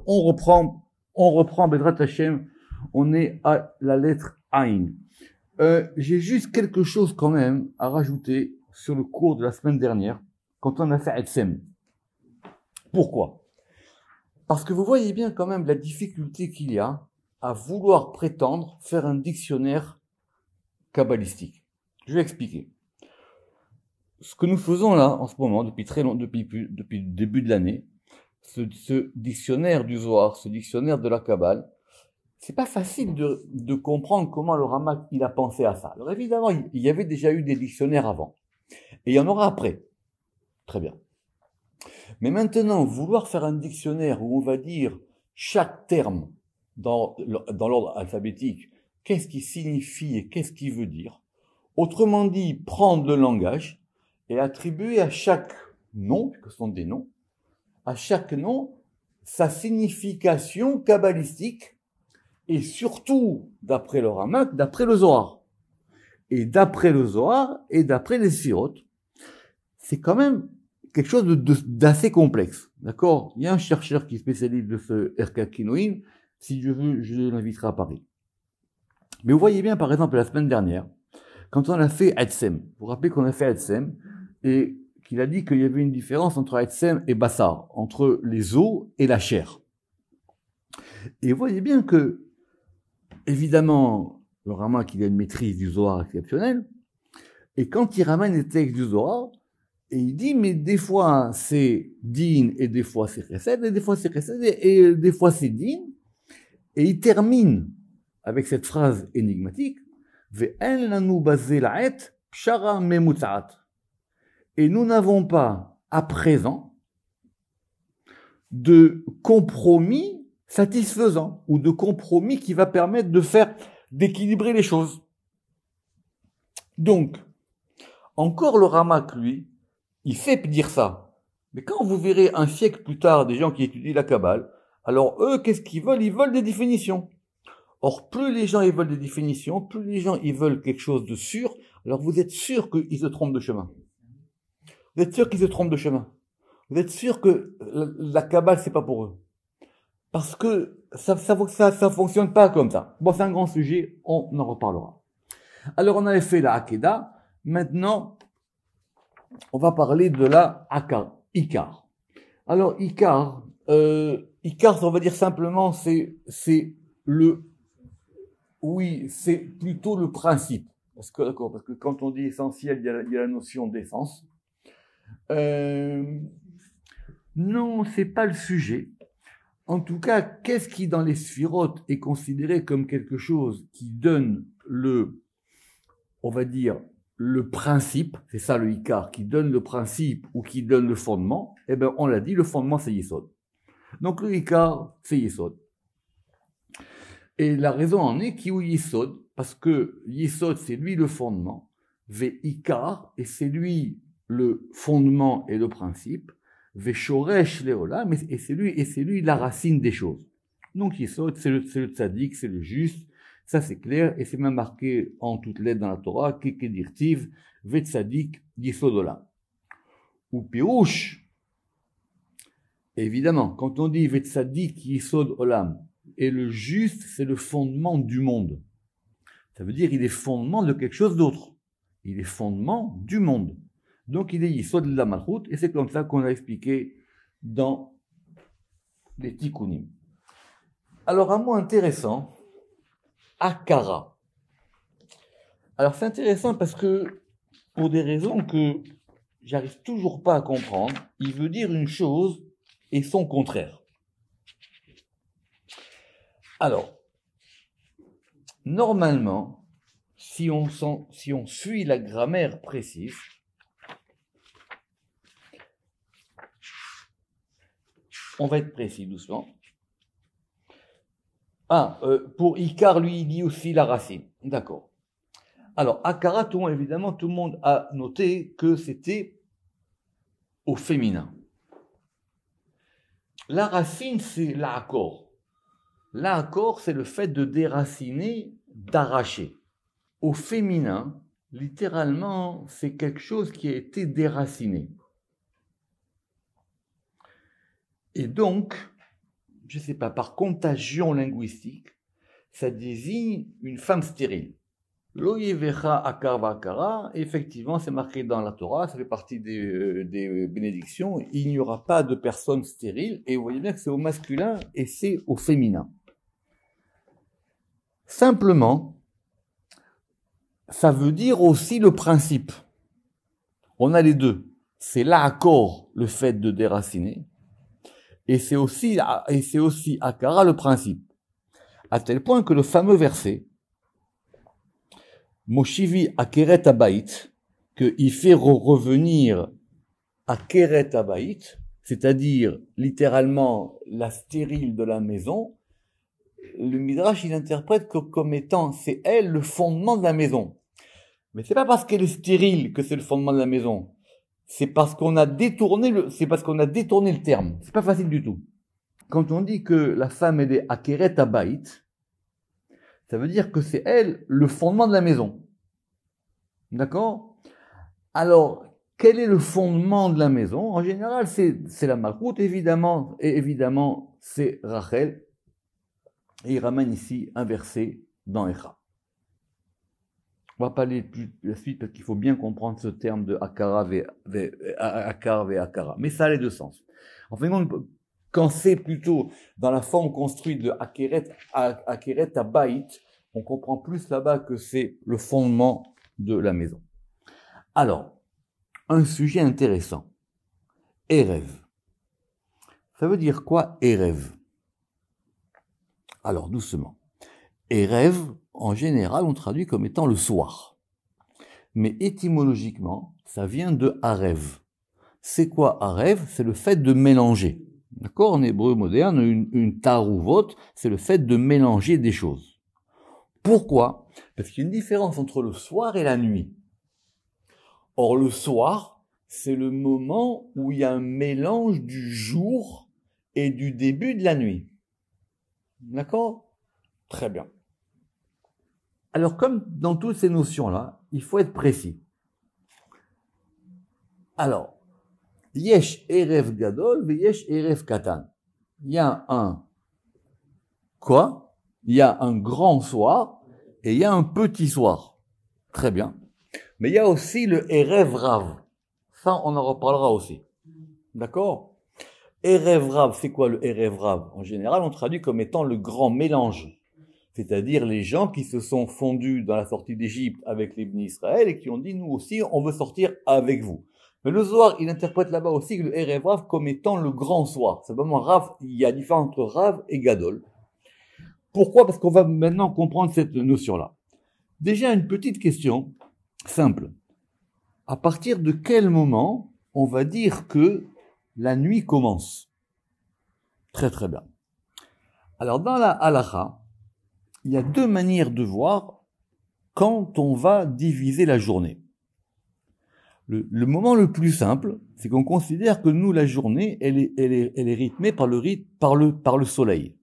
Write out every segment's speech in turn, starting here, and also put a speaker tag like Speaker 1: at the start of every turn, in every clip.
Speaker 1: On reprend Bedrat Hashem, on est à la lettre Ain. J'ai juste quelque chose quand même à rajouter sur le cours de la semaine dernière, quand on a fait Etsem. Pourquoi? Parce que vous voyez bien quand même la difficulté qu'il y a à vouloir prétendre faire un dictionnaire kabbalistique. Je vais expliquer. Ce que nous faisons là, en ce moment, depuis le début de l'année, ce dictionnaire du Zohar, ce dictionnaire de la Kabbale, c'est pas facile de comprendre comment le Ramak, il a pensé à ça. Alors évidemment, il y avait déjà eu des dictionnaires avant. Et il y en aura après. Très bien. Mais maintenant, vouloir faire un dictionnaire où on va dire chaque terme dans l'ordre alphabétique, qu'est-ce qui signifie et qu'est-ce qu'il veut dire. Autrement dit, prendre le langage et attribuer à chaque nom, que ce sont des noms, à chaque nom, sa signification kabbalistique, et surtout, d'après le Ramak, d'après le Zohar. Et d'après le Zohar, et d'après les Sfirotes, c'est quand même quelque chose d'assez complexe. D'accord? Il y a un chercheur qui spécialise de ce Erkakinoïn, si je veux, je l'inviterai à Paris. Mais vous voyez bien, par exemple, la semaine dernière, quand on a fait Etsem, vous vous rappelez qu'on a fait Etsem, et qu'il a dit qu'il y avait une différence entre Etsem et Bassar, entre les os et la chair. Et vous voyez bien que, évidemment, le Ramak, il a une maîtrise du Zohar exceptionnelle, et quand il ramène les textes du Zohar, et il dit, mais des fois c'est din, et des fois c'est chesed, et des fois c'est chesed, et des fois c'est din, et il termine avec cette phrase énigmatique, Ve'en lanu basé la'et, pshara memutzaat. Et nous n'avons pas, à présent, de compromis satisfaisant, ou de compromis qui va permettre d'équilibrer les choses. Donc, encore le Ramak, lui, il fait dire ça. Mais quand vous verrez un siècle plus tard des gens qui étudient la Kabbale, alors eux, qu'est-ce qu'ils veulent? Ils veulent des définitions. Or, plus les gens ils veulent des définitions, plus les gens ils veulent quelque chose de sûr, alors vous êtes sûr qu'ils se trompent de chemin. Vous êtes sûr qu'ils se trompent de chemin. Vous êtes sûr que la Kabbale, c'est pas pour eux. Parce que ça fonctionne pas comme ça. Bon, c'est un grand sujet, on en reparlera. Alors, on avait fait la Hakeda. Maintenant, on va parler de la Ikar. Alors, Ikar, ça veut dire simplement, c'est plutôt le principe. Parce que quand on dit essentiel, il y a la notion d'essence. Non, c'est pas le sujet. En tout cas, qu'est-ce qui, dans les sphirotes, est considéré comme quelque chose qui donne on va dire, le principe, c'est ça le Ikar, qui donne le principe ou qui donne le fondement, eh bien, on l'a dit, le fondement, c'est Yesod. Donc, le Ikar, c'est Yesod. Et la raison en est qui ou Yesod, parce que Yesod, c'est lui le fondement, Ve Ikar, et c'est lui le fondement et le principe, Ve Shoresh Leolam, et c'est lui la racine des choses. Donc Yesod, c'est le tzaddik, c'est le juste, ça c'est clair, et c'est même marqué en toutes lettres dans la Torah, Kekedirtiv, Ve Tzadik, Yesod Olam. Ou Pirouche, évidemment, quand on dit Ve Tzadik, Yesod Olam, et le juste, c'est le fondement du monde. Ça veut dire qu'il est fondement de quelque chose d'autre. Il est fondement du monde. Donc il est Yesod de la Malchut, et c'est comme ça qu'on a expliqué dans les Tikkunim. Alors un mot intéressant, Akara. Alors c'est intéressant parce que, pour des raisons que j'arrive toujours pas à comprendre, il veut dire une chose et son contraire. Alors, normalement, si on suit la grammaire précise, on va être précis doucement. Pour Ikar, lui, il dit aussi la racine. D'accord. Alors, Akara, évidemment, tout le monde a noté que c'était au féminin. La racine, c'est l'akor. L'akor, c'est le fait de déraciner, d'arracher. Au féminin, littéralement, c'est quelque chose qui a été déraciné. Et donc, je sais pas, par contagion linguistique, ça désigne une femme stérile. Lo yevecha akar va'akara, effectivement, c'est marqué dans la Torah, ça fait partie des bénédictions, il n'y aura pas de personne stérile, et vous voyez bien que c'est au masculin et c'est au féminin. Simplement, ça veut dire aussi le principe. On a les deux. C'est l'accord, le fait de déraciner, et c'est aussi akara, le principe. À tel point que le fameux verset, Moshivi akeret habayit, qu'il fait revenir akeret habayit, c'est-à-dire littéralement la stérile de la maison, le Midrash il interprète comme étant c'est elle le fondement de la maison. Mais c'est pas parce qu'elle est stérile que c'est le fondement de la maison. C'est parce qu'on a détourné le terme. C'est pas facile du tout. Quand on dit que la femme est akeret habayit, ça veut dire que c'est elle le fondement de la maison. D'accord? Alors, quel est le fondement de la maison? En général, c'est la malchoute, évidemment, et évidemment, c'est Rachel. Et il ramène ici un verset dans Echa. On va pas aller plus la suite parce qu'il faut bien comprendre ce terme de akara akar ve akara. Mais ça a les deux sens. En fait, quand c'est plutôt dans la forme construite de akeret habayit, on comprend plus là-bas que c'est le fondement de la maison. Alors, un sujet intéressant. Erev. Ça veut dire quoi, Erev? Alors, doucement. Erev, en général, on traduit comme étant le soir. Mais étymologiquement, ça vient de Arev. C'est quoi Arev? C'est le fait de mélanger. D'accord? En hébreu moderne, une taruvot, c'est le fait de mélanger des choses. Pourquoi? Parce qu'il y a une différence entre le soir et la nuit. Or, le soir, c'est le moment où il y a un mélange du jour et du début de la nuit. D'accord? Très bien. Alors, comme dans toutes ces notions-là, il faut être précis. Alors, yesh erev gadol ve yesh erev katan. Il y a un quoi? Il y a un grand soir et il y a un petit soir. Très bien. Mais il y a aussi le erev rav. Ça, on en reparlera aussi. D'accord? Erev rav, c'est quoi le erev rav? En général, on traduit comme étant le grand mélange. C'est-à-dire les gens qui se sont fondus dans la sortie d'Égypte avec les Bnei Israël et qui ont dit, nous aussi, on veut sortir avec vous. Mais le Zohar, il interprète là-bas aussi le Erev Rav comme étant le grand soir. C'est vraiment Rav, il y a différence entre Rav et Gadol. Pourquoi? Parce qu'on va maintenant comprendre cette notion-là. Déjà, une petite question simple. À partir de quel moment on va dire que la nuit commence? Très très bien. Alors dans la halakha, il y a deux manières de voir quand on va diviser la journée. Le moment le plus simple, c'est qu'on considère que nous, la journée, elle est rythmée par le soleil.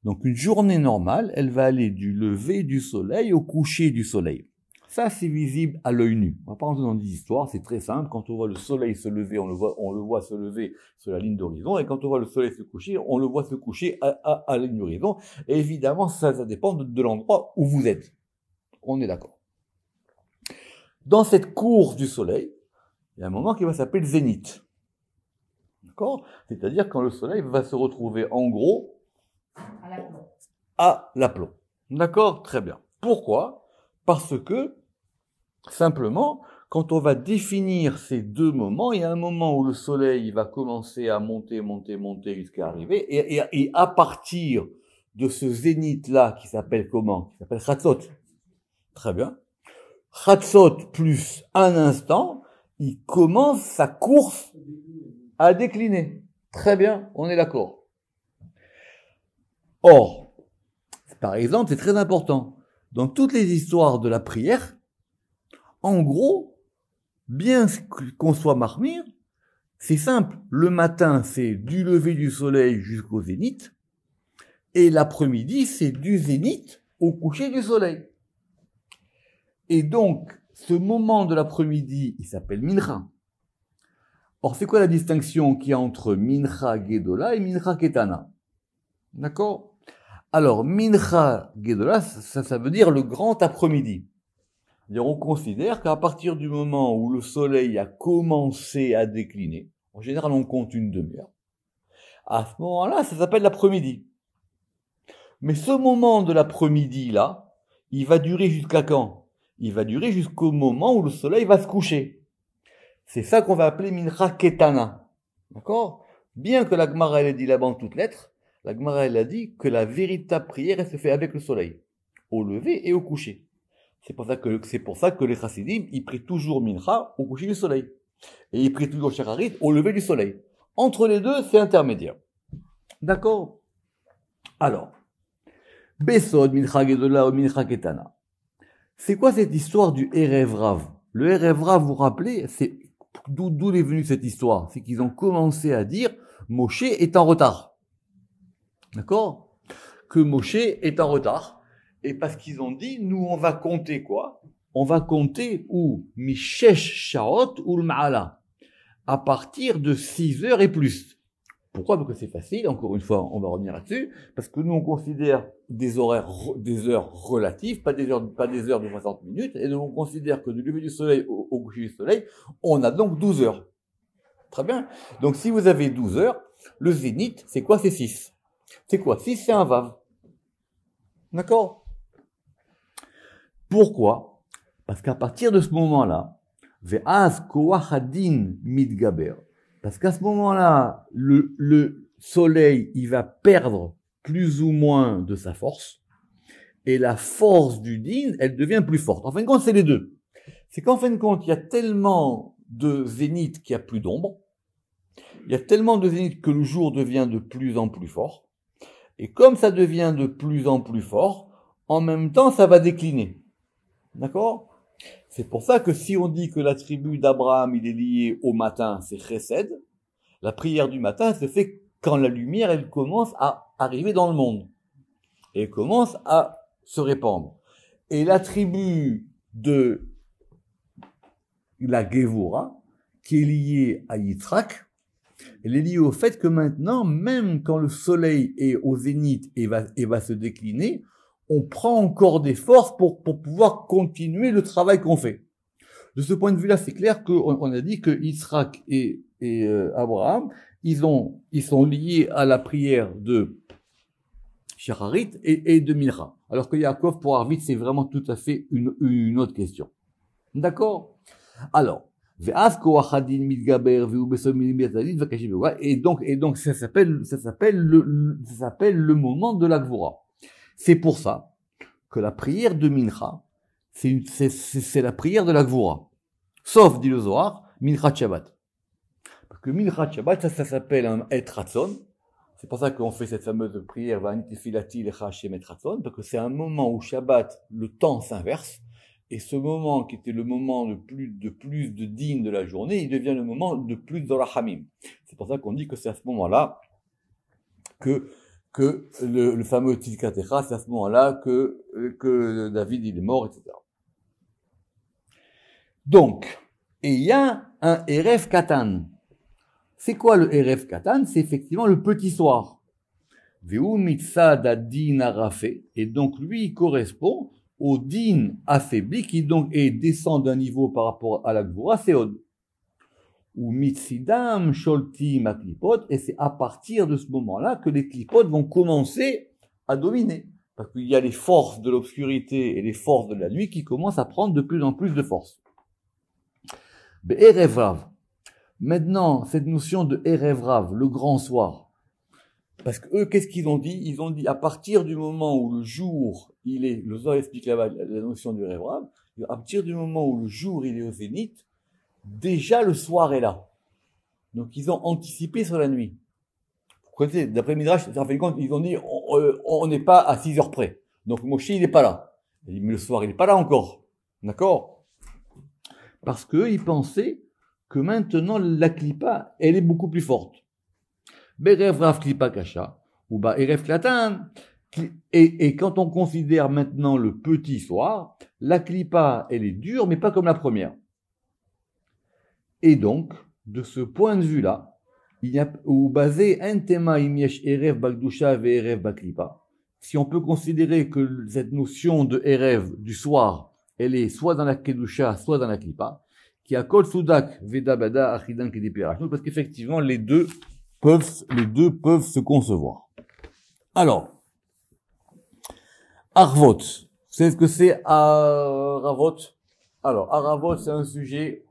Speaker 1: Donc une journée normale, elle va aller du lever du soleil au coucher du soleil. Ça, c'est visible à l'œil nu. On va pas rentrer dans des histoires, c'est très simple. Quand on voit le soleil se lever, on le voit se lever sur la ligne d'horizon. Et quand on voit le soleil se coucher, on le voit se coucher à la ligne d'horizon. Et évidemment, ça dépend de l'endroit où vous êtes. On est d'accord. Dans cette course du soleil, il y a un moment qui va s'appeler le zénith. D'accord? C'est-à-dire quand le soleil va se retrouver en gros à l'aplomb. D'accord? Très bien. Pourquoi? Parce que, simplement, quand on va définir ces deux moments, il y a un moment où le soleil va commencer à monter jusqu'à arriver, et à partir de ce zénith-là, qui s'appelle comment? Qui s'appelle Chatzot. Très bien. Chatzot plus un instant, il commence sa course à décliner. Très bien, on est d'accord. Or, par exemple, c'est très important. Dans toutes les histoires de la prière, en gros, bien qu'on soit marmire, c'est simple. Le matin, c'est du lever du soleil jusqu'au zénith. Et l'après-midi, c'est du zénith au coucher du soleil. Et donc, ce moment de l'après-midi, il s'appelle Mincha. Or, c'est quoi la distinction qu'il y a entre Mincha Gedola et Mincha Ketana? D'accord? Alors, Mincha Gedola, ça veut dire le grand après-midi. C'est-à-dire, on considère qu'à partir du moment où le soleil a commencé à décliner, en général, on compte une demi-heure. À ce moment-là, ça s'appelle l'après-midi. Mais ce moment de l'après-midi-là, il va durer jusqu'à quand? Il va durer jusqu'au moment où le soleil va se coucher. C'est ça qu'on va appeler Mincha Ketana. D'accord? Bien que la Gemara elle ait dit là-bas en toutes lettres, la Gemara elle a dit que la véritable prière elle se fait avec le soleil, au lever et au coucher. C'est pour ça que les Chassidim ils prient toujours Mincha au coucher du soleil et ils prient toujours Shacharit au lever du soleil. Entre les deux, c'est intermédiaire. D'accord? Alors, Besod Mincha Gedola ou Mincha Ketana. C'est quoi cette histoire du Erev Rav? Le Erev Rav, vous vous rappelez, c'est d'où est venue cette histoire? C'est qu'ils ont commencé à dire Moshe est en retard. D'accord? Que Moshe est en retard. Et parce qu'ils ont dit, nous on va compter quoi? On va compter où? Mishesh Shaot ou le Ma'ala. À partir de 6 heures et plus. Pourquoi? Parce que c'est facile, encore une fois, on va revenir là-dessus, parce que nous on considère des heures relatives, pas des heures de 60 minutes, et donc on considère que du lever du soleil au coucher du soleil, on a donc 12 heures. Très bien. Donc si vous avez 12 heures, le zénith, c'est quoi? C'est 6. C'est quoi? 6, c'est un vav. D'accord? Pourquoi? Parce qu'à partir de ce moment-là, ve'az koach hadin mitgaber. Parce qu'à ce moment-là, le soleil, il va perdre plus ou moins de sa force, et la force du din, elle devient plus forte. En fin de compte, c'est les deux. C'est qu'en fin de compte, il y a tellement de zénith qu'il n'y a plus d'ombre, il y a tellement de zénith que le jour devient de plus en plus fort, et comme ça devient de plus en plus fort, en même temps, ça va décliner. D'accord? C'est pour ça que si on dit que la tribu d'Abraham, il est lié au matin, c'est Chesed, la prière du matin se fait quand la lumière, elle commence à arriver dans le monde. Et elle commence à se répandre. Et la tribu de la Gevura, qui est liée à Yitzhak, elle est liée au fait que maintenant, même quand le soleil est au zénith et va se décliner, on prend encore des forces pour pouvoir continuer le travail qu'on fait. De ce point de vue-là, c'est clair qu'on a dit que Yitzhak et Abraham, ils sont liés à la prière de Shacharit et de Mincha. Alors que Yaakov pour Arvit, c'est vraiment tout à fait une autre question. D'accord? Alors, et donc ça s'appelle le moment de la Gvura. C'est pour ça que la prière de Mincha, c'est la prière de la Gvura. Sauf, dit le Zohar, Mincha Shabbat. Parce que Mincha Shabbat, ça s'appelle un Et Ratzon. C'est pour ça qu'on fait cette fameuse prière, Va'aniti Filati Lecha Hashem Et Ratzon, parce que c'est un moment où Shabbat, le temps s'inverse, et ce moment qui était le moment de plus de din de la journée, il devient le moment de plus de Rahamim. C'est pour ça qu'on dit que c'est à ce moment-là que le fameux Tzidkatecha, c'est à ce moment-là que David il est mort, etc. Donc, et il y a un Erev Katan. C'est quoi le Erev Katan? C'est effectivement le petit soir. Veu mitzad adin arafé. Et donc, lui, il correspond au din affaibli, qui donc descend d'un niveau par rapport à la Gvura, c'est Od. Ou mitzidam sholtim aklipot. Et c'est à partir de ce moment-là que les klipot vont commencer à dominer. Parce qu'il y a les forces de l'obscurité et les forces de la nuit qui commencent à prendre de plus en plus de force. Erev Rav. Maintenant, cette notion de Erev Rav, le grand soir. Parce que eux, qu'est-ce qu'ils ont dit? Ils ont dit, à partir du moment où le jour, le Zohar explique là-bas la notion du Erev Rav, à partir du moment où le jour, il est au zénith, déjà le soir est là. Donc, ils ont anticipé sur la nuit. Vous connaissez, d'après Midrash, en fin de compte, ils ont dit, on n'est pas à 6 heures près. Donc, Moshe, il n'est pas là. Mais le soir, il n'est pas là encore. D'accord? Parce qu'eux, ils pensaient que maintenant, la klipa, elle est beaucoup plus forte. Berev Rav klipa kasha, ou Erev klatan. Et quand on considère maintenant le petit soir, la klipa, elle est dure, mais pas comme la première. Et donc, de ce point de vue-là, il y a, ou basé un tema imiesh erev bagdusha ve erev baklipa. Si on peut considérer que cette notion de erev, du soir, elle est soit dans la kedusha, soit dans la klipa, qui a kol sudak veda bada achidan kedipirachnu, parce qu'effectivement, les deux peuvent se concevoir. Alors, Arvot. Vous savez ce que c'est Aravot? Alors, Aravot, c'est un sujet,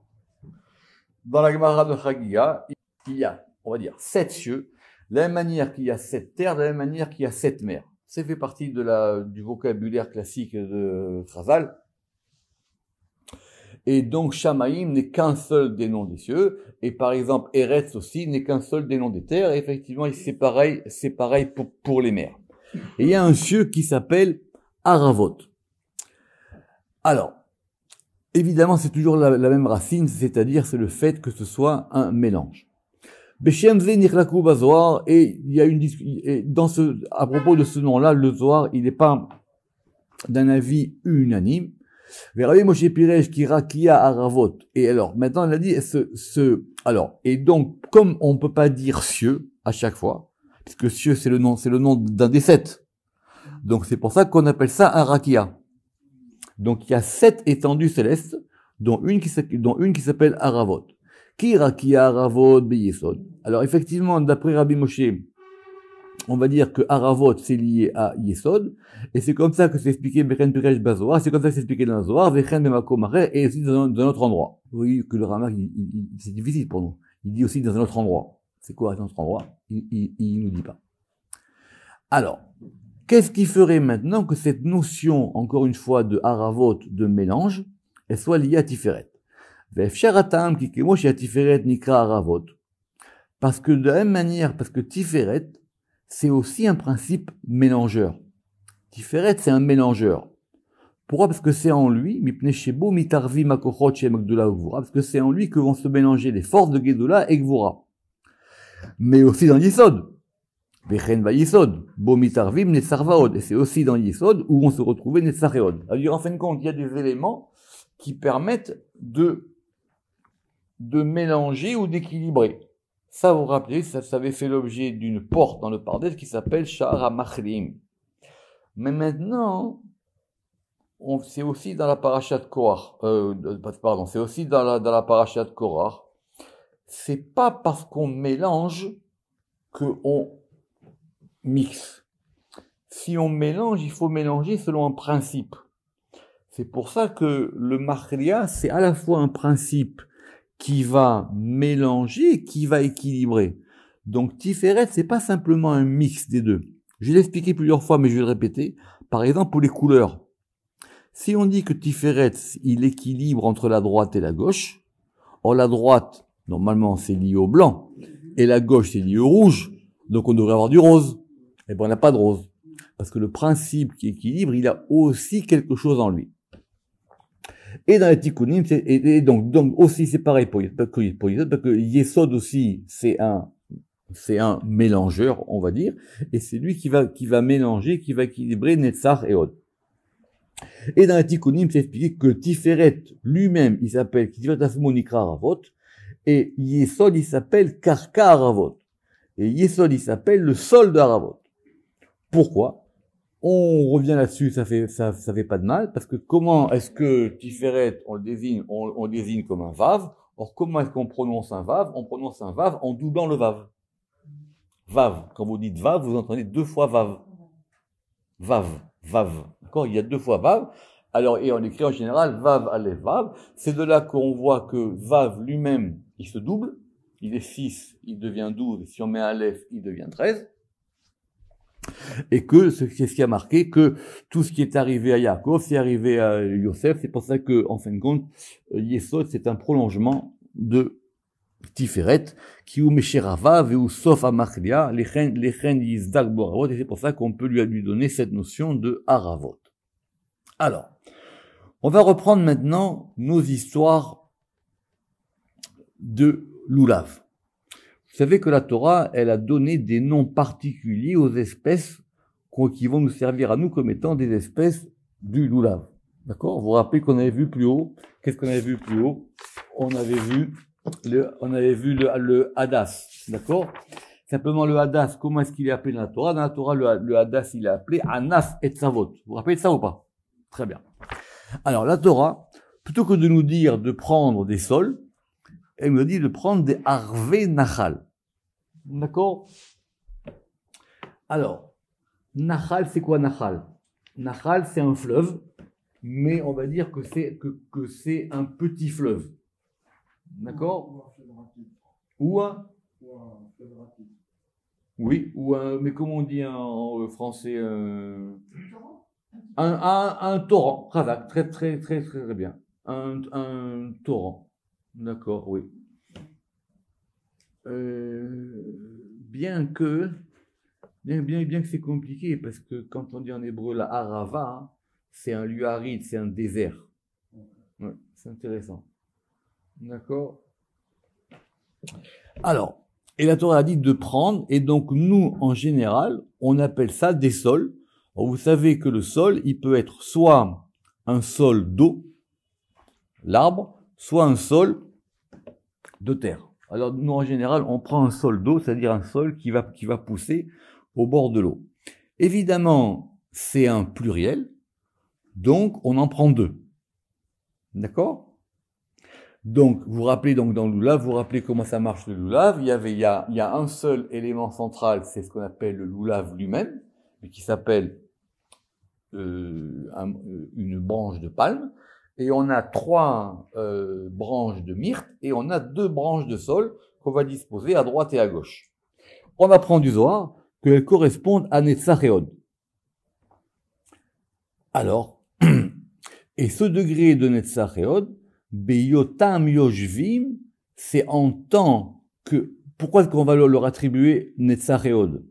Speaker 1: dans la Gemara de Chagiga, il y a, on va dire, 7 cieux, de la même manière qu'il y a 7 terres, de la même manière qu'il y a 7 mers. Ça fait partie du vocabulaire classique de Chazal. Et donc, Shamaïm n'est qu'un seul des noms des cieux, et par exemple, Eretz aussi n'est qu'un seul des noms des terres, et effectivement, c'est pareil pour les mers. Et il y a un cieux qui s'appelle Aravot. Alors, évidemment, c'est toujours la même racine, c'est-à-dire c'est le fait que ce soit un mélange. Beshem Ze Nirlaku Bazoar, et il y a à propos de ce nom-là, le Zohar, il n'est pas d'un avis unanime. Rabbi Moshe Pirej qui rakia Aravot. Et alors, maintenant, il a dit alors, et donc, comme on ne peut pas dire cieux à chaque fois, puisque cieux, c'est le nom d'un des 7. Donc, c'est pour ça qu'on appelle ça un rakia. Donc, il y a 7 étendues célestes, dont une qui s'appelle Aravot. Qui rakia Aravot beyesod. Alors, effectivement, d'après Rabbi Moshe, on va dire que Aravot, c'est lié à Yesod, et c'est comme ça que c'est expliqué Bechen Pirej Bazoar, c'est comme ça que c'est expliqué dans le Zohar, Vechen Bemako Mare, et aussi dans un autre endroit. Vous voyez que le Ramak, c'est difficile pour nous. Il dit aussi dans un autre endroit. C'est quoi un autre endroit? Il nous dit pas. Alors, qu'est-ce qui ferait maintenant que cette notion, encore une fois, de Aravot, de mélange, elle soit liée à Tiferet? Ve'efsharatam ki kemo chez Tiferet nikra Aravot. Parce que de la même manière, parce que Tiferet, c'est aussi un principe mélangeur. Tiferet, c'est un mélangeur. Pourquoi? Parce que c'est en lui, parce que c'est en lui que vont se mélanger les forces de Gedoula et Gvura. Mais aussi dans Yesod. Vechen va Yesod. Bo mitarvim netzarvaod. Et c'est aussi dans Yesod où vont se retrouver netzareod. C'est-à-dire, en fin de compte, il y a des éléments qui permettent de mélanger ou d'équilibrer. Ça, vous vous rappelez, ça avait fait l'objet d'une porte dans le Pardes qui s'appelle Sha'ar HaMachlim. Mais maintenant, c'est aussi dans la paracha de Korach, c'est aussi dans la paracha de Korach. C'est pas parce qu'on mélange qu'on mixe. Si on mélange, il faut mélanger selon un principe. C'est pour ça que le Machlia, c'est à la fois un principe qui va mélanger, qui va équilibrer. Donc, Tiferet, c'est pas simplement un mix des deux. Je l'ai expliqué plusieurs fois, mais je vais le répéter. Par exemple, pour les couleurs. Si on dit que Tiferet, il équilibre entre la droite et la gauche, or la droite, normalement, c'est lié au blanc, et la gauche, c'est lié au rouge, donc on devrait avoir du rose. Eh ben, on n'a pas de rose. Parce que le principe qui équilibre, il a aussi quelque chose en lui. Et dans les tikkunim, et donc aussi c'est pareil pour Yesod, parce que Yesod aussi, c'est un mélangeur, on va dire, et c'est lui qui va mélanger, qui va équilibrer Netzach et Od. Et dans les tikkunim, c'est expliqué que Tiferet lui-même, il s'appelle Tiferet Asmo Nikra Aravot, et Yesod, il s'appelle Karka Aravot. Et Yesod, il s'appelle le sol de Aravot. Pourquoi? On revient là-dessus, ça fait pas de mal, parce que comment est-ce que Tiferet, on le désigne comme un vav? Or, comment est-ce qu'on prononce un vav? On prononce un vav en doublant le vav. Vav. Quand vous dites vav, vous entendez 2 fois vav. Vav. D'accord? Il y a 2 fois vav. Alors, et on écrit en général vav, aleph, vav. C'est de là qu'on voit que vav lui-même, il se double. Il est 6, il devient 12. Et si on met aleph, il devient 13. Et que c'est ce qui a marqué que tout ce qui est arrivé à Yaakov, c'est arrivé à Yosef. C'est pour ça que, en fin de compte, Yesod, c'est un prolongement de Tiferet, qui ou Mesherava, ou Sof Amachlia, Lechen Yizdak Boravot, et c'est pour ça qu'on peut lui donner cette notion de Aravot. Alors, on va reprendre maintenant nos histoires de Lulav. Vous savez que la Torah, elle a donné des noms particuliers aux espèces qui vont nous servir à nous comme étant des espèces du Lulav. D'accord? Vous vous rappelez qu'on avait vu plus haut? Qu'est-ce qu'on avait vu plus haut? On avait vu On avait vu le Hadas, d'accord? Simplement le Hadas, comment est-ce qu'il est appelé dans la Torah? Dans la Torah, le Hadas, il est appelé Anaf et Tzavot. Vous vous rappelez de ça ou pas? Très bien. Alors la Torah, plutôt que de nous dire de prendre des sols, elle nous dit de prendre des Harvé Nachal. D'accord? Alors, Nachal, c'est quoi Nachal? Nachal, c'est un fleuve, mais on va dire que c'est un petit fleuve. D'accord? Ou un oui, mais comment on dit en français un torrent, Razak, très, très, très, très, très bien. Un torrent. D'accord, oui. Bien que c'est compliqué, parce que quand on dit en hébreu la Arava, c'est un lieu aride, c'est un désert. Ouais, c'est intéressant. D'accord? Alors, et la Torah a dit de prendre, et donc nous, en général, on appelle ça des sols. Alors, vous savez que le sol, il peut être soit un sol d'eau, l'arbre, soit un sol de terre. Alors, nous, en général, on prend un sol d'eau, c'est-à-dire un sol qui va pousser au bord de l'eau. Évidemment, c'est un pluriel, donc on en prend deux. D'accord? Donc, vous vous rappelez donc dans le loulav, vous vous rappelez comment ça marche le loulav? Il y a un seul élément central, c'est ce qu'on appelle le loulav lui-même, qui s'appelle une branche de palme, et on a trois branches de myrte, et on a deux branches de sol qu'on va disposer à droite et à gauche. On apprend du Zohar qu'elles correspondent à Netzach et Hod. Alors, et ce degré de Netzach et Hod, Beyotam Yoshvim, c'est en tant que... Pourquoi est-ce qu'on va leur attribuer Netzach et Hod?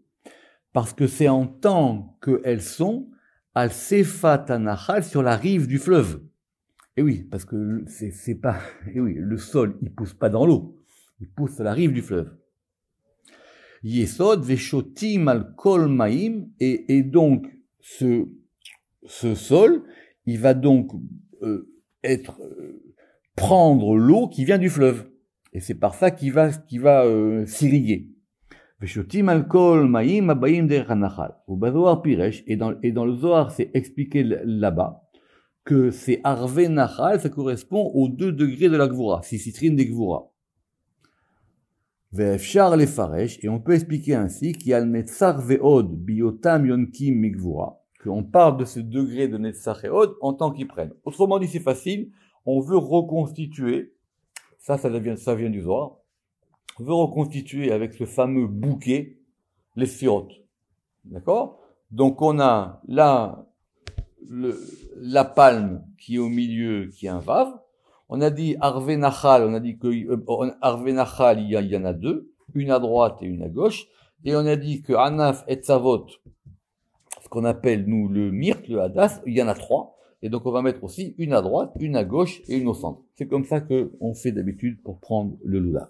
Speaker 1: Parce que c'est en tant qu'elles sont al Sefat Anachal, sur la rive du fleuve. Et oui, parce que c'est pas... Et oui, le sol, il pousse pas dans l'eau, il pousse sur la rive du fleuve. Yesod Veshotim al Kol Maim, et donc ce sol, il va donc prendre l'eau qui vient du fleuve. Et c'est par ça qu'il va s'irriguer. Veshotim alcool maïm abayim der hanachal. Au Bazoar Piresh, et dans le Zohar, c'est expliqué là-bas que c'est Harvé Nachal, ça correspond aux 2 degrés de la Gvura, 6 citrines des Gvura. Ve'efshar lefaresh, et on peut expliquer ainsi qu'il y a le Netzach ve'od biotam yonkim migvura, qu'on parle de ce degré de Netzach et Hod en tant qu'ils prennent. Autrement dit, c'est facile, on veut reconstituer, ça vient du Zohar, on veut reconstituer avec ce fameux bouquet les sphirotes. D'accord? Donc on a là la palme qui est au milieu, qui est un vav. On a dit Harvé Nachal, on a dit que Harvé Nachal, il y en a 2, une à droite et une à gauche. Et on a dit que Anaf et Tzavot, ce qu'on appelle nous le myrte, le hadas, il y en a 3. Et donc on va mettre aussi une à droite, une à gauche et une au centre. C'est comme ça qu'on fait d'habitude pour prendre le loulav.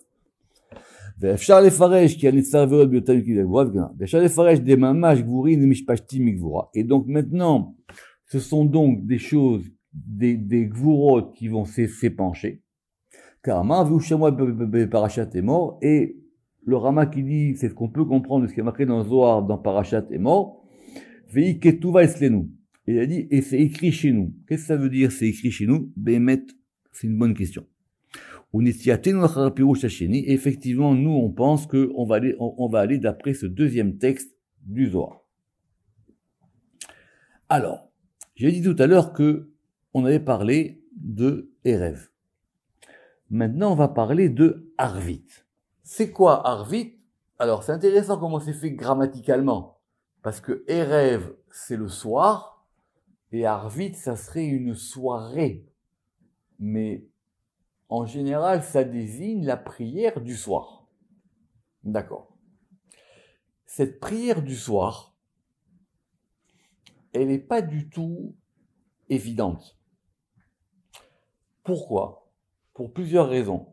Speaker 1: ואפשר לפרש כי הנצטר ועוד ביותר כגבורה וגנה. ואפשר לפרש des mamash gvurin et mishpashtim migvura. Et donc maintenant, ce sont donc des choses, des gvurot qui vont s'épancher. Car Rama vu chez moi Parashat est mort, et le Rama qui dit, c'est ce qu'on peut comprendre de ce qui est marqué dans le Zohar, dans Parashat est mort, Vei ketuva eslenu. Et il a dit, et c'est écrit chez nous. Qu'est-ce que ça veut dire, c'est écrit chez nous? Behemet, c'est une bonne question. Et effectivement, nous, on pense qu'on va aller d'après ce deuxième texte du Zohar. Alors, j'ai dit tout à l'heure que on avait parlé de Erev. Maintenant, on va parler de Arvit. C'est quoi Arvit? Alors, c'est intéressant comment c'est fait grammaticalement. Parce que Erev, c'est le soir, et Arvit, ça serait une soirée. Mais en général, ça désigne la prière du soir. D'accord. Cette prière du soir, elle n'est pas du tout évidente. Pourquoi? Pour plusieurs raisons.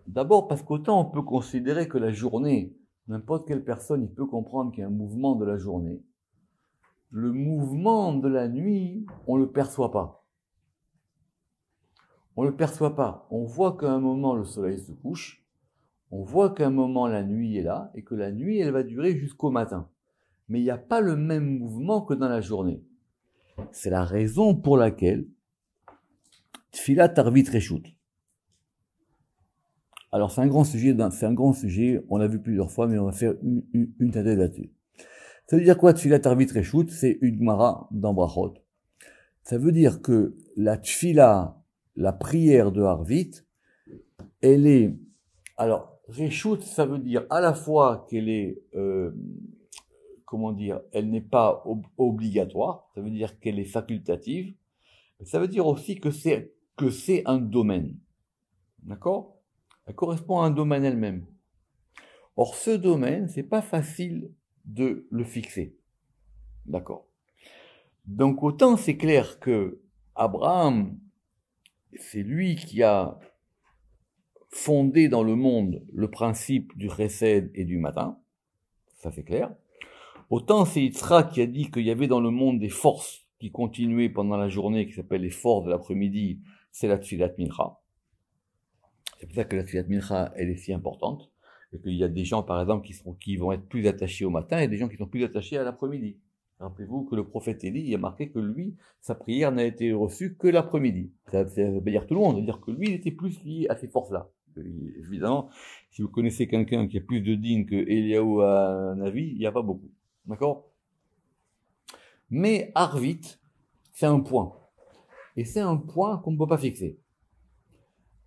Speaker 1: D'abord parce qu'autant on peut considérer que la journée, n'importe quelle personne, il peut comprendre qu'il y a un mouvement de la journée. Le mouvement de la nuit, on ne le perçoit pas. on ne le perçoit pas. On voit qu'à un moment, le soleil se couche, on voit qu'à un moment, la nuit est là, et que la nuit, elle va durer jusqu'au matin. Mais il n'y a pas le même mouvement que dans la journée. C'est la raison pour laquelle Tfilat Arvit Reshut. Alors c'est un grand sujet, on l'a vu plusieurs fois, mais on va faire une tête là-dessus. Ça veut dire quoi Tfilat Arvit Reshut? C'est une Gemara dans Brachot. Ça veut dire que la Tfila, la prière de Arvit, elle est, alors Reshut, ça veut dire à la fois qu'elle est, elle n'est pas obligatoire, ça veut dire qu'elle est facultative, mais ça veut dire aussi que c'est un domaine. D'accord? Elle correspond à un domaine elle-même. Or, ce domaine, c'est pas facile de le fixer. D'accord? Donc, autant c'est clair que Abraham, c'est lui qui a fondé dans le monde le principe du chesed et du matin. Ça, c'est clair. Autant c'est Yitzhak qui a dit qu'il y avait dans le monde des forces qui continuaient pendant la journée, qui s'appellent les forces de l'après-midi, c'est la Tfilat Mincha. C'est pour ça que la Tfilat Mincha, elle est si importante. Et qu'il y a des gens, par exemple, qui vont être plus attachés au matin et des gens qui sont plus attachés à l'après-midi. Rappelez-vous que le prophète Élie, il a marqué que lui, sa prière n'a été reçue que l'après-midi. Ça veut dire tout le monde, ça veut dire que lui, il était plus lié à ces forces-là. Évidemment, si vous connaissez quelqu'un qui a plus de dînes que Eliaou à Navi, il n'y a pas beaucoup. D'accord? Mais Arvit, c'est un point. Et c'est un point qu'on ne peut pas fixer.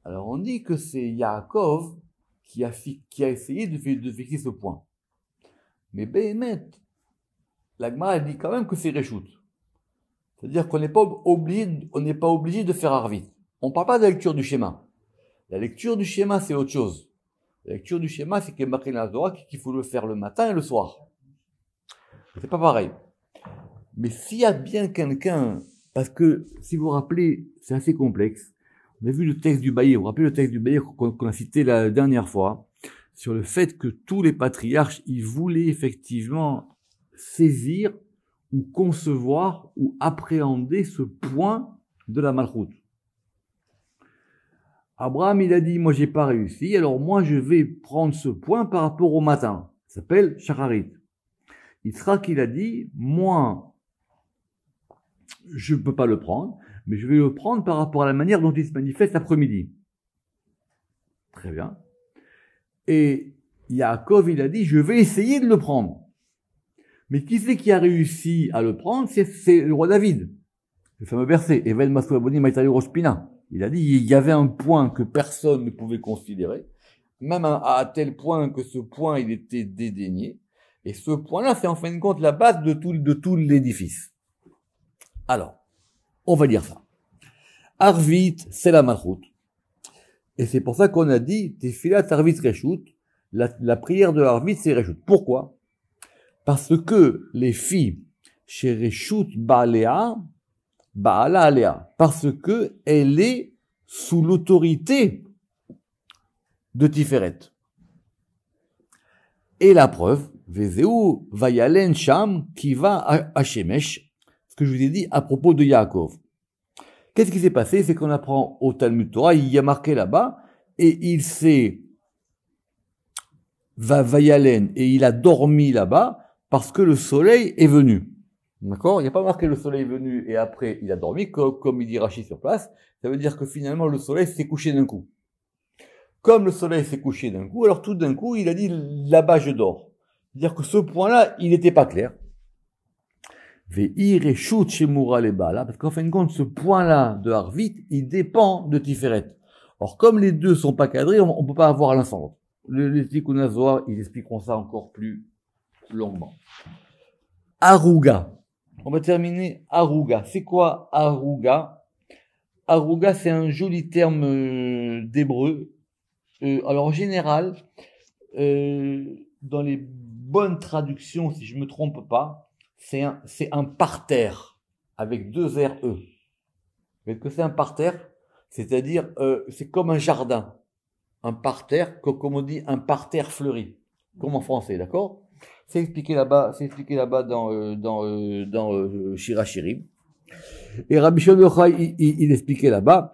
Speaker 1: Alors on dit que c'est Yaakov qui a essayé de fixer ce point. Mais Béhémet, la Gemara dit quand même que c'est Reshut. C'est-à-dire qu'on n'est pas obligé de faire Arvit. On ne parle pas de la lecture du schéma. La lecture du schéma, c'est autre chose. La lecture du schéma, c'est qu'il y a marqué dans la Torah qu'il faut le faire le matin et le soir. C'est pas pareil. Mais s'il y a bien quelqu'un, parce que, si vous vous rappelez, c'est assez complexe. On a vu le texte du Baïr, vous vous rappelez le texte du Baïr qu'on a cité la dernière fois, sur le fait que tous les patriarches, ils voulaient effectivement saisir ou concevoir ou appréhender ce point de la Malchoute. Abraham, il a dit, moi j'ai pas réussi, alors moi je vais prendre ce point par rapport au matin. Ça s'appelle Shacharit. Yitzhak, il a dit, moi, je peux pas le prendre, mais je vais le prendre par rapport à la manière dont il se manifeste l'après-midi. Très bien. Et Yaakov, il a dit, je vais essayer de le prendre. Mais qui c'est qui a réussi à le prendre? C'est le roi David. Le fameux verset, Evel Masou Aboni Maïtayu Roshpina. Il a dit, il y avait un point que personne ne pouvait considérer, même à tel point que ce point, il était dédaigné. Et ce point-là, c'est en fin de compte la base de tout l'édifice. Alors, on va dire ça. Arvit, c'est la Malchut. Et c'est pour ça qu'on a dit, Tefilat Arvit Reshut, la prière de Arvit, c'est Reshut. Pourquoi? Parce que les filles, chez Reshut Baalea, Baala Alea, parce que elle est sous l'autorité de Tiferet. Et la preuve, Vezeu Vayalen Sham qui va à Shemesh, ce que je vous ai dit à propos de Yaakov. Qu'est-ce qui s'est passé? C'est qu'on apprend au Talmud Torah, il y a marqué là-bas, et il s'est Vayalen, et il a dormi là-bas parce que le soleil est venu. D'accord? Il n'y a pas marqué le soleil est venu et après il a dormi, comme il dit Rachid sur place. Ça veut dire que finalement le soleil s'est couché d'un coup. Comme le soleil s'est couché d'un coup, alors tout d'un coup il a dit là-bas je dors. C'est-à-dire que ce point-là, il n'était pas clair. Ve'ir et shoot chez Moura les bas là, parce qu'en fin de compte, ce point-là de Harvit, il dépend de Tiferet. Or, comme les deux sont pas cadrés, on peut pas avoir l'un sans l'autre. Les Tikkun HaZohar, ils expliqueront ça encore plus longuement. Aruga. On va terminer Aruga. C'est quoi Aruga? Aruga, c'est un joli terme d'hébreu. Alors en général, dans les bonnes traductions, si je me trompe pas, c'est un parterre avec deux RE. Mais que c'est un parterre, c'est-à-dire c'est comme un jardin, un parterre, comme on dit, un parterre fleuri, comme en français, d'accord? C'est expliqué là-bas dans Shirachirim. Et Rabbi Shimon Yochai, il expliquait là-bas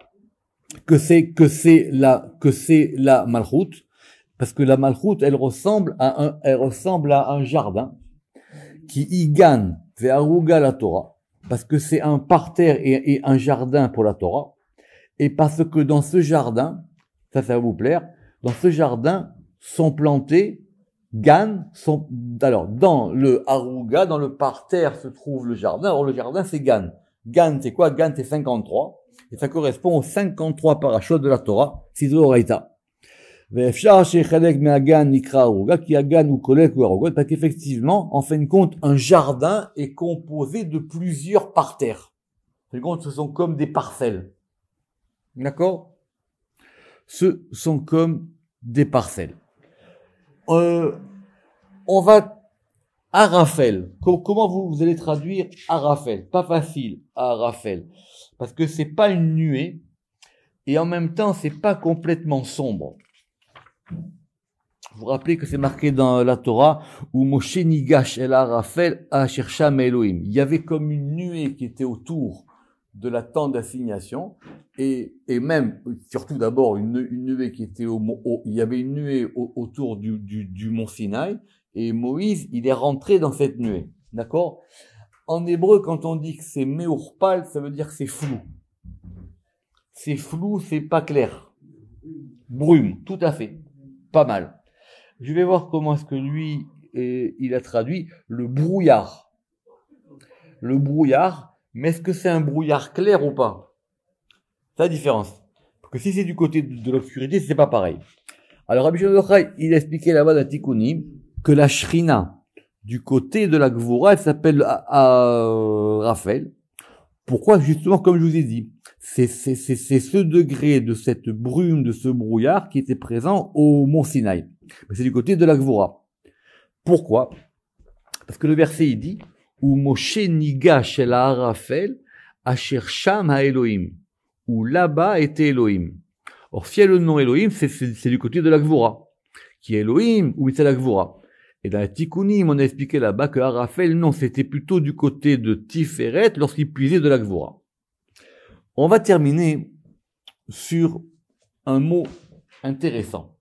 Speaker 1: que c'est la malchoute, parce que la malchoute, elle ressemble à un jardin qui igan ve'aruga la Torah, parce que c'est un parterre et un jardin pour la Torah, et parce que dans ce jardin, ça va vous plaire, dans ce jardin sont plantés alors, dans le Haruga, dans le parterre se trouve le jardin. Alors, le jardin, c'est Gan. Gan, c'est quoi? Gan, c'est 53. Et ça correspond aux 53 parachutes de la Torah, Sidro Oraita. Ve'efshar shechalek me'agan nikra Haruga, qui Agan ou Kolek ou Haruga, parce qu'effectivement, en fin de compte, un jardin est composé de plusieurs parterres. En fin de compte, ce sont comme des parcelles. D'accord? Ce sont comme des parcelles. On va Arafel. Comment vous allez traduire Arafel? Pas facile, Arafel. Parce que c'est pas une nuée et en même temps c'est pas complètement sombre. Vous vous rappelez que c'est marqué dans la Torah où Moshe Nigash el Arafel Asher Sham Elohim. Il y avait comme une nuée qui était autour de la tente d'assignation et même, surtout d'abord, une nuée qui était il y avait une nuée autour du mont Sinaï et Moïse, il est rentré dans cette nuée. D'accord? En hébreu, quand on dit que c'est Meurpal, ça veut dire que c'est flou. C'est flou, c'est pas clair. Brume, tout à fait. Pas mal. Je vais voir comment est-ce que lui, il a traduit le brouillard. Le brouillard, mais est-ce que c'est un brouillard clair ou pas? C'est la différence. Parce que si c'est du côté de l'obscurité, c'est pas pareil. Alors, Rabbi Shimon Yochai, il a expliqué là-bas dans Tikkunim que la Shrina, du côté de la Gvura, elle s'appelle Raphaël. Pourquoi? Justement, comme je vous ai dit, c'est ce degré de cette brume, de ce brouillard qui était présent au mont Sinaï. Mais c'est du côté de la Gvura. Pourquoi? Parce que le verset, il dit, où Moshe Nigash el Arafel, Asher Sham ha Elohim, où là-bas était Elohim. Or, si il y a le nom Elohim, c'est du côté de la Gvura. Qui est Elohim, ou c'est la Gvura. Et dans la Tikkunim, on a expliqué là-bas que Arafel, non, c'était plutôt du côté de Tiferet lorsqu'il puisait de la Gvura. On va terminer sur un mot intéressant.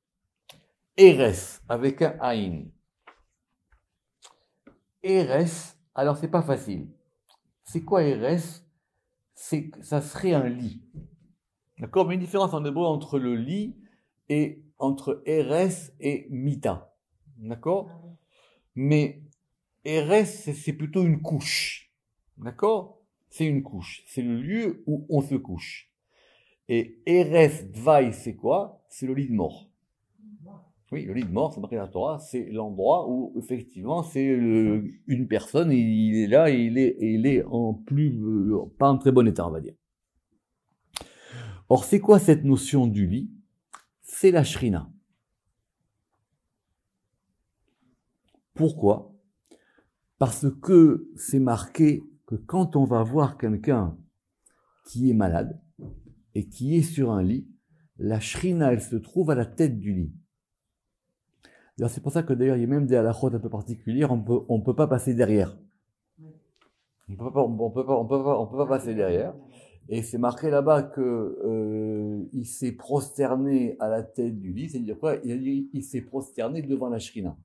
Speaker 1: Eres, avec un Aïn. Eres, alors c'est pas facile. C'est quoi Eres? Ça serait un lit. D'accord? Mais une différence en hébreu entre le lit et entre Eres et Mita. D'accord? Mais Eres, c'est plutôt une couche. D'accord? C'est une couche. C'est le lieu où on se couche. Et Eres Dvaï, c'est quoi? C'est le lit de mort. Oui, le lit de mort, c'est marqué dans la Torah, c'est l'endroit où, effectivement, c'est une personne, il est là, et il est en pas en très bon état, on va dire. Or, c'est quoi cette notion du lit? C'est la Shrina. Pourquoi? Parce que c'est marqué que quand on va voir quelqu'un qui est malade et qui est sur un lit, la Shrina, elle se trouve à la tête du lit. Alors, c'est pour ça que d'ailleurs, il y a même des halakhot un peu particulières, on peut pas passer derrière. On peut pas passer derrière. Et c'est marqué là-bas que il s'est prosterné à la tête du lit, c'est-à-dire quoi? Il s'est prosterné devant la Shrina.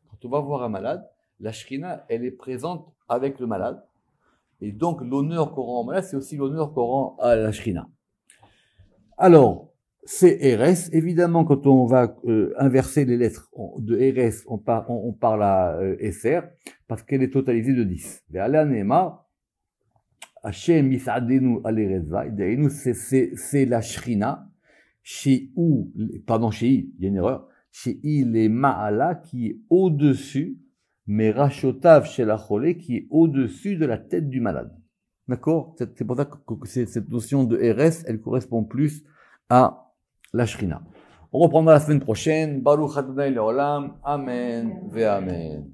Speaker 1: Quand on va voir un malade, la Shrina, elle est présente avec le malade. Et donc, l'honneur qu'on rend au malade, c'est aussi l'honneur qu'on rend à la Shrina. Alors, c'est Eres. Évidemment, quand on va inverser les lettres de Eres, on parle à Esser, parce qu'elle est totalisée de 10. Ve'ala ne'emar, Hashem yis'adenu al Erezva, c'est la Shrina, chez il y a une erreur, chez les Ma'ala, qui est au-dessus, mais Rachotav chez la Cholé, qui est au-dessus de la tête du malade. D'accord? C'est pour ça que cette notion de Eres, elle correspond plus à la Shrina. On reprendra la semaine prochaine. Baruch Adonai Leolam. Amen ve Amen.